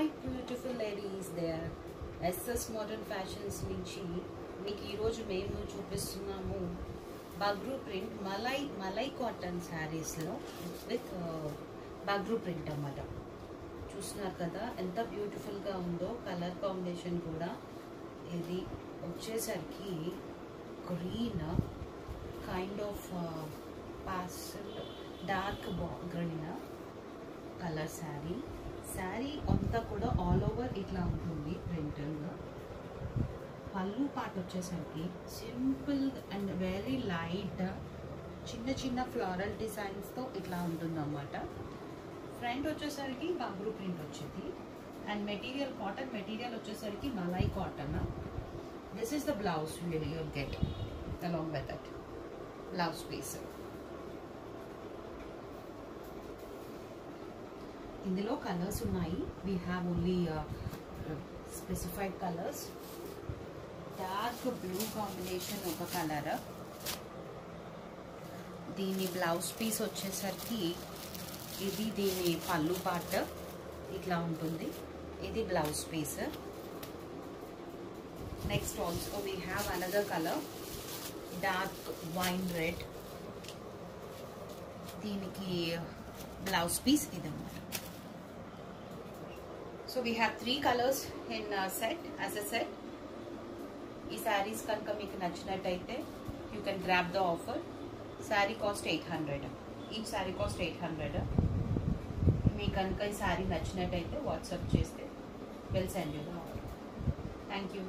Hi beautiful ladies there. SS modern fashions నుంచి మీకు ఈరోజు మేము చూపిస్తున్నాము బగ్రూ ప్రింట్ మలై కాటన్ శారీస్లో విత్ బగ్రూ ప్రింట్ అన్నమాట. చూస్తున్నారు కదా ఎంత బ్యూటిఫుల్గా ఉందో. కలర్ కాంబినేషన్ కూడా ఇది వచ్చేసరికి green kind of pastel dark green colour sari అంతా కూడా ఆల్ ఓవర్ ఇట్లా ఉంటుంది ప్రింటెడ్గా. పళ్ళు పార్ట్ వచ్చేసరికి సింపుల్ అండ్ వెరీ లైట్ చిన్న ఫ్లోరల్ డిజైన్స్తో ఇట్లా ఉంటుంది అన్నమాట. ఫ్రంట్ వచ్చేసరికి బగ్రూ ప్రింట్ వచ్చింది అండ్ మెటీరియల్ కాటన్ మెటీరియల్ వచ్చేసరికి malai cotton. This is the blouse you get along with that blouse piece. ఇందులో కలర్స్ ఉన్నాయి. We have only specified colours. Dark blue combination ఒక కలర్. దీని బ్లౌజ్ పీస్ వచ్చేసరికి ఇది దీని పళ్ళు పార్ట్ ఇట్లా ఉంటుంది. ఇది blouse piece. Next also we have another colour dark wine red. దీనికి బ్లౌజ్ పీస్ ఇదన్నమాట. So we have 3 colors in set as a set. ఈ sarees కనుక మీకు నచ్చినట్టయితే you can grab the offer. Saree cost 800. Each saree cost 800. మీకు కనుక ఈ saree నచ్చినట్టయితే వాట్సాప్ చేస్తే we'll send you the order. Thank you.